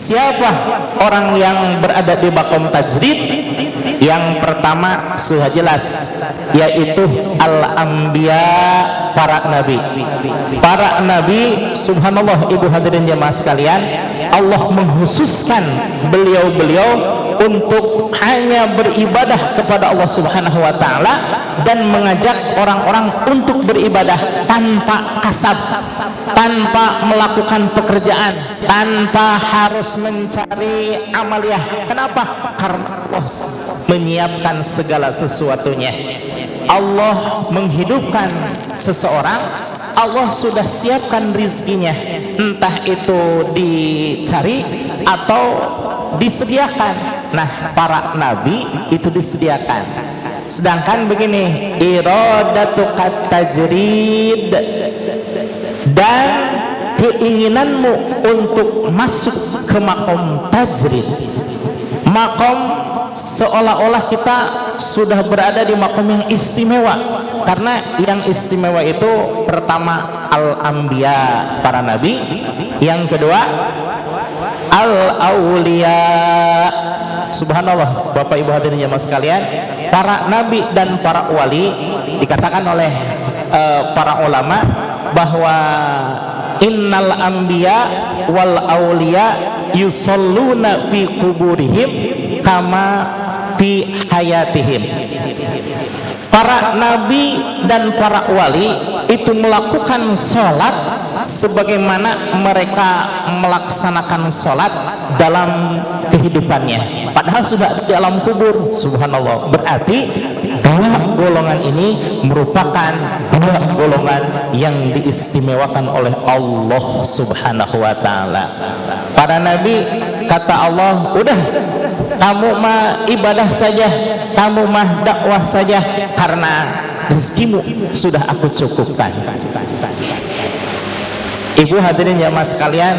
Siapa orang yang berada di makom tajrid? Yang pertama sudah jelas, yaitu al-anbiya, para nabi. Para nabi, subhanallah ibu hadirin jemaah sekalian, Allah mengkhususkan beliau-beliau untuk hanya beribadah kepada Allah Subhanahu wa taala dan mengajak orang-orang untuk beribadah tanpa kasab, tanpa melakukan pekerjaan, tanpa harus mencari amaliyah. Kenapa? Karena Allah menyiapkan segala sesuatunya. Allah menghidupkan seseorang, Allah sudah siapkan rizkinya, entah itu dicari atau disediakan. Nah, para nabi itu disediakan. Sedangkan begini, iradatu tajrid, dan keinginanmu untuk masuk ke makom tajrid, makom seolah-olah kita sudah berada di makom yang istimewa. Karena yang istimewa itu pertama al-anbiya, para nabi, yang kedua al-auliya. Subhanallah, Bapak Ibu hadirin jemaah sekalian, para nabi dan para wali dikatakan oleh para ulama bahwa innal anbiya wal auliya yusalluna fi kuburihim kama fi hayatihim. Para nabi dan para wali itu melakukan sholat sebagaimana mereka melaksanakan sholat dalam kehidupannya, padahal sudah di alam kubur. Subhanallah, berarti dua golongan ini merupakan dua golongan yang diistimewakan oleh Allah Subhanahu wa taala. Para nabi, kata Allah, udah kamu mah ibadah saja, kamu mah dakwah saja, karena rezekimu sudah aku cukupkan. Ibu hadirin jamaah sekalian,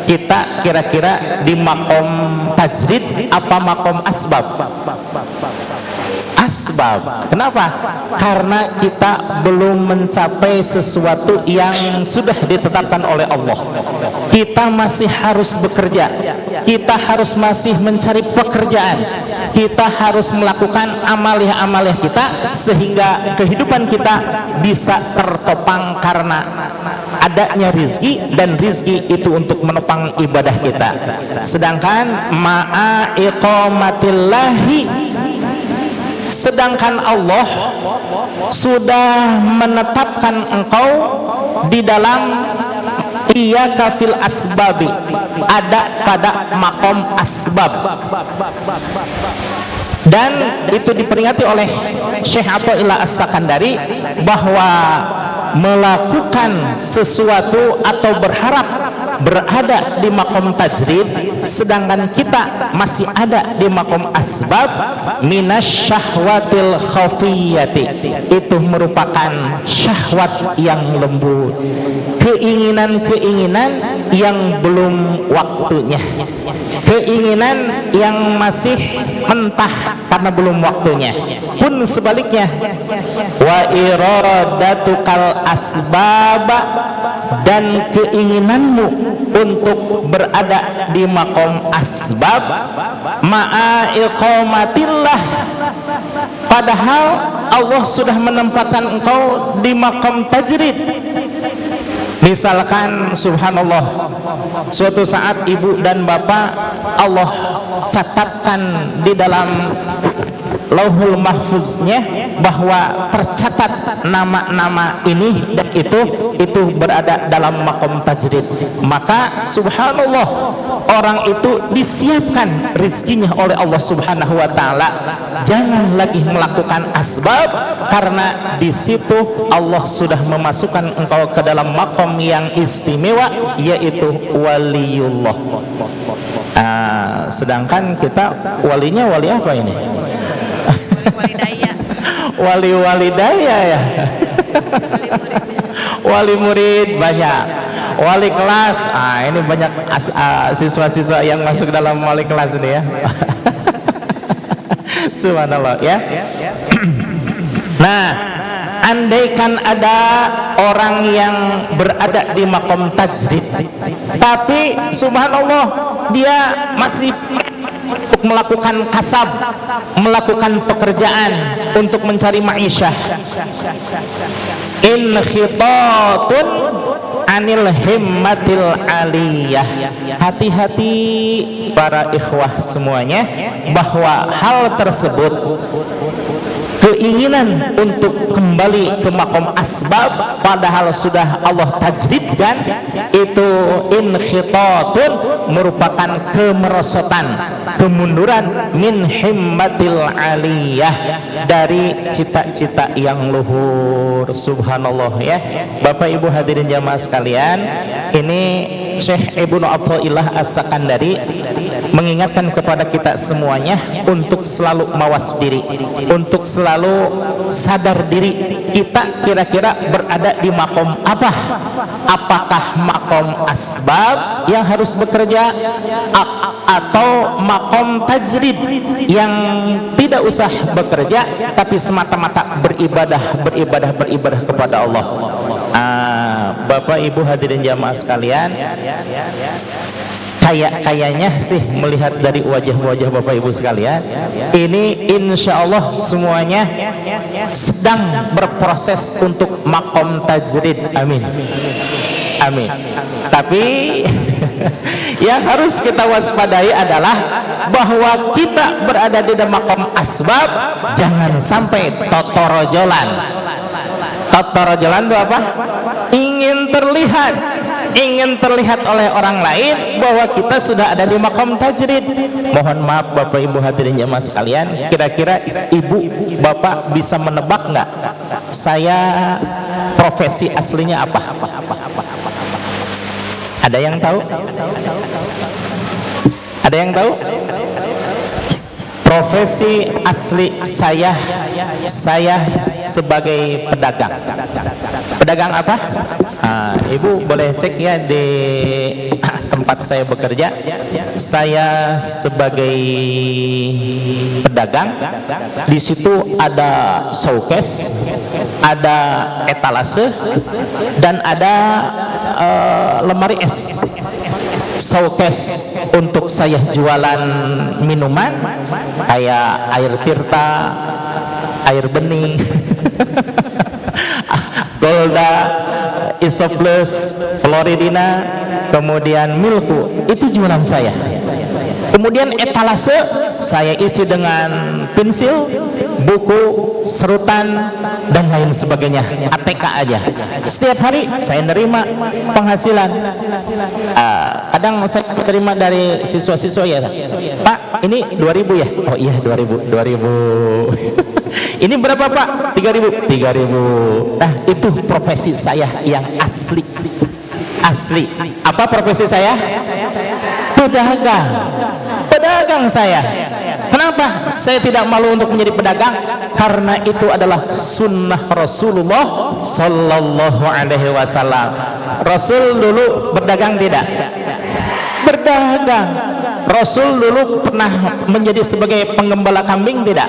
kita kira-kira di makom tajrid apa makom asbab? Asbab. Kenapa? Karena kita belum mencapai sesuatu yang sudah ditetapkan oleh Allah. Kita masih harus bekerja, kita harus masih mencari pekerjaan, kita harus melakukan amaliyah-amaliyah kita sehingga kehidupan kita bisa tertopang karena adanya rizki, dan rizki itu untuk menopang ibadah kita. Sedangkan ma'a iqamatillahi, sedangkan Allah sudah menetapkan engkau di dalam iyyaka fil asbabi, ada pada makom asbab. Dan itu diperingati oleh Syekh Athaillah As-Sakandari bahwa melakukan sesuatu atau berharap berada di makom tajrid sedangkan kita masih ada di makom asbab, minasyahwatil khafiyati, itu merupakan syahwat yang lembut, keinginan-keinginan yang belum waktunya, keinginan yang masih mentah karena belum waktunya. Pun sebaliknya, wa iradatukal asbaba, dan keinginanmu untuk berada di makom asbab, ma'a iqamatillah, padahal Allah sudah menempatkan engkau di makom tajrid. Misalkan subhanallah, suatu saat ibu dan bapak Allah catatkan di dalam lauhul mahfuznya bahwa tercatat nama-nama ini dan itu berada dalam makom tajrid, maka subhanallah orang itu disiapkan rizkinya oleh Allah Subhanahu wa taala. Jangan lagi melakukan asbab, karena di situ Allah sudah memasukkan engkau ke dalam makom yang istimewa, yaitu waliullah. Sedangkan kita walinya wali apa ini? Wali daya. Wali daya ya. Wali murid banyak, wali kelas. Ini banyak siswa-siswa yang masuk dalam wali kelas ini ya. Subhanallah ya. Nah, andaikan ada orang yang berada di makom tajrid, tapi subhanallah dia masih untuk melakukan kasab, melakukan pekerjaan untuk mencari ma'isyah. In khitatun anil himmatil aliyah. Hati-hati para ikhwah semuanya, bahwa hal tersebut, keinginan untuk kembali ke makom asbab padahal sudah Allah tajridkan, itu inkhitatun, merupakan kemerosotan, kemunduran min himmatil aliyah, dari cita-cita yang luhur. Subhanallah ya. Bapak Ibu hadirin jamaah sekalian, ini Syekh Ibnu Athaillah As-Sakandari mengingatkan kepada kita semuanya untuk selalu mawas diri, untuk selalu sadar diri, kita kira-kira berada di makom apa? Apakah makom asbab yang harus bekerja, atau makom tajrid yang tidak usah bekerja tapi semata-mata beribadah kepada Allah. Bapak Ibu hadirin jamaah sekalian, kayaknya sih melihat dari wajah-wajah Bapak Ibu sekalian, ini insya Allah semuanya sedang berproses untuk makom tajrid. Amin, amin. Tapi yang harus kita waspadai adalah bahwa kita berada di dalam makom asbab, jangan sampai totorojolan. Totorojolan itu apa? Ingin terlihat oleh orang lain bahwa kita sudah ada di makom tajrid. Mohon maaf Bapak Ibu hadirin jamaah sekalian, kira-kira Ibu Bapak bisa menebak nggak saya profesi aslinya apa? Ada yang tahu? Ada yang tahu? Profesi asli saya sebagai pedagang. Pedagang apa? Ibu boleh cek ya di tempat saya bekerja. Saya sebagai pedagang. Di situ ada showcase, ada etalase, dan ada lemari es. Showcase untuk saya jualan minuman kayak air tirta, air bening, Golda, Isoplus, Floridina, kemudian Milku, itu jualan saya. Kemudian etalase saya isi dengan pensil, buku, serutan, dan lain sebagainya. ATK aja. Setiap hari saya nerima penghasilan. Kadang saya terima dari siswa-siswa ya, Pak, ini 2.000 ya? Oh iya 2.000. Ini berapa Pak? 3.000. Nah itu profesi saya yang asli. Apa profesi saya? Pedagang saya. Kenapa saya tidak malu untuk menjadi pedagang? Karena itu adalah sunnah Rasulullah Sallallahu Alaihi Wasallam. Rasul dulu berdagang tidak? Berdagang. Rasul dulu pernah menjadi sebagai penggembala kambing tidak?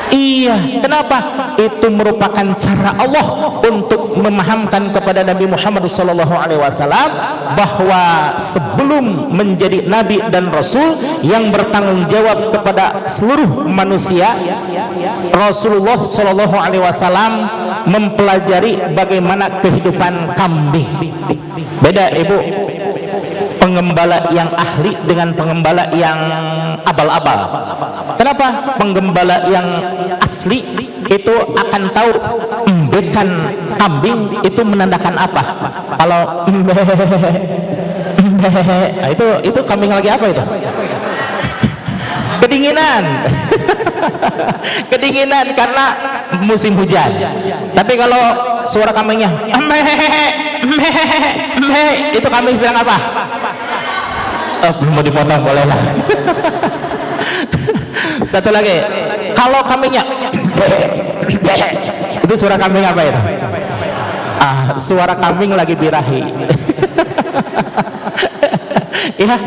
Iya. Kenapa? Itu merupakan cara Allah untuk memahamkan kepada Nabi Muhammad SAW bahwa sebelum menjadi Nabi dan Rasul yang bertanggung jawab kepada seluruh manusia, Rasulullah SAW mempelajari bagaimana kehidupan kambing. Beda Ibu, penggembala yang ahli dengan penggembala yang abal-abal. Kenapa? Penggembala yang asli itu akan tahu embekan kambing itu menandakan apa. Kalau itu kambing lagi apa itu? Kedinginan. Kedinginan karena musim hujan. Tapi kalau suara kambingnya itu kambing sedang apa? Belum mau dipotong, boleh lah. Satu lagi, kalau kambingnya itu suara kambing apa itu? Suara kambing lagi birahi. Ya,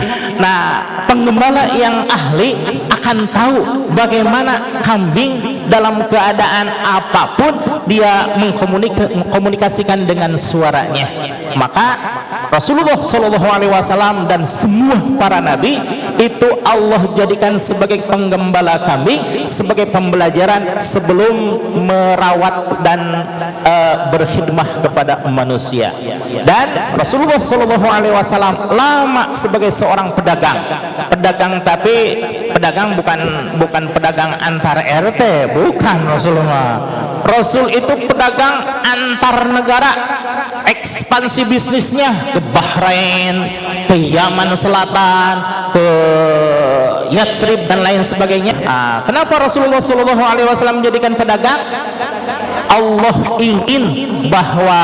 nah penggembala yang ahli akan tahu bagaimana kambing dalam keadaan apapun dia mengkomunikasikan dengan suaranya. Maka Rasulullah Shallallahu Alaihi Wasallam dan semua para nabi itu Allah jadikan sebagai penggembala kambing, sebagai pembelajaran sebelum merawat dan berkhidmah kepada manusia. Dan Rasulullah Shallallahu Alaihi Wasallam lama sebagai seorang pedagang, tapi pedagang bukan pedagang antar RT, bukan Rasulullah. Rasul itu pedagang antar negara, ekspansi bisnisnya ke Bahrain, ke Yaman Selatan, ke Yatsrib dan lain sebagainya. Kenapa Rasulullah Shallallahu Alaihi Wasallam menjadikan pedagang? Allah ingin bahwa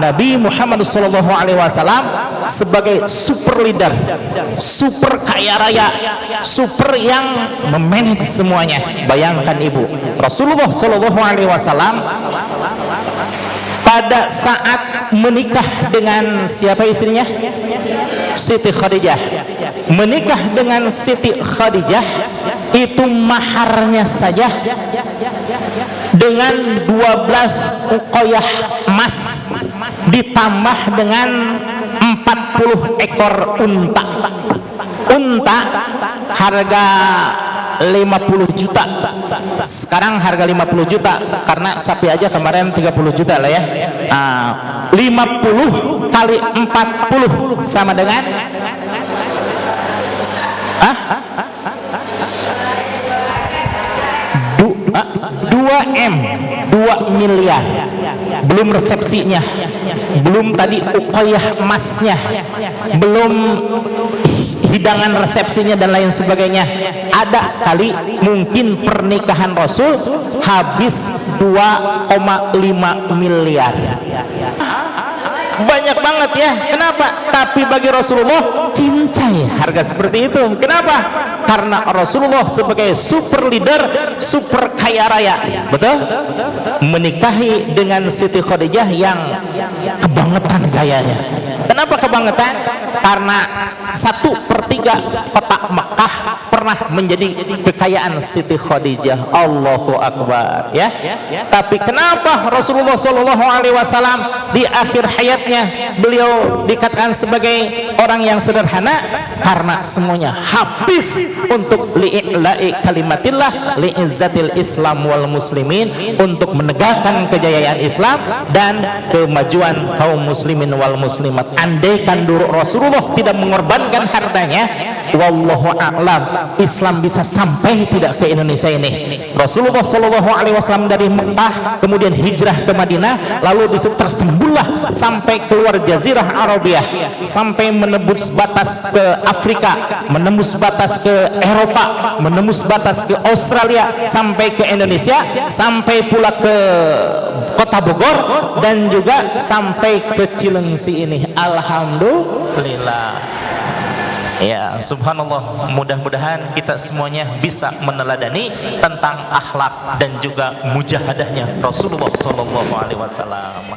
Nabi Muhammad Shallallahu Alaihi Wasallam sebagai super leader, super kaya raya, super yang memanage semuanya. Bayangkan ibu, Rasulullah Shallallahu Alaihi Wasallam pada saat menikah dengan siapa istrinya? Siti Khadijah. Menikah dengan Siti Khadijah itu maharnya saja dengan 12 uqayah emas ditambah dengan 40 ekor unta. Unta harga 50 juta. Sekarang harga 50 juta karena sapi aja kemarin 30 juta lah ya. 50 kali 40 sama dengan 2 M, 2 miliar. Belum resepsinya, belum tadi uqayah emasnya, belum hidangan resepsinya dan lain sebagainya. Ada kali mungkin pernikahan Rasul habis 2,5 miliar. Banyak banget ya. Kenapa? Tapi bagi Rasulullah cincai harga seperti itu. Kenapa? Karena Rasulullah sebagai super leader, super kaya raya, betul? Menikahi dengan Siti Khadijah yang kebangetan gayanya. Kenapa kebangetan? Karena 1/3 kota Mekah pernah menjadi kekayaan Siti Khadijah. Allahu Akbar ya. Tapi kenapa Rasulullah Shallallahu Alaihi Wasallam di akhir hayatnya beliau dikatakan sebagai orang yang sederhana? Karena semuanya habis untuk li'i'la'i kalimatillah, li'izzatil Islam wal muslimin, untuk menegakkan kejayaan Islam dan kemajuan kaum muslimin wal muslimat. Andaikan dulu Rasulullah tidak mengorbankan hartanya, wallahu a'lam, Islam bisa sampai tidak ke Indonesia ini. Rasulullah Shallallahu Alaihi Wasallam dari Mekah kemudian hijrah ke Madinah, lalu disitu tersembunyilah sampai keluar Jazirah Arabiah, sampai menembus batas ke Afrika, menembus batas ke Eropa, menembus batas ke Australia, sampai ke Indonesia, sampai pula ke Kota Bogor, dan juga sampai ke Cilengsi ini. Alhamdulillah. Ya, subhanallah, mudah-mudahan kita semuanya bisa meneladani tentang akhlak dan juga mujahadahnya Rasulullah sallallahu alaihi wasallam.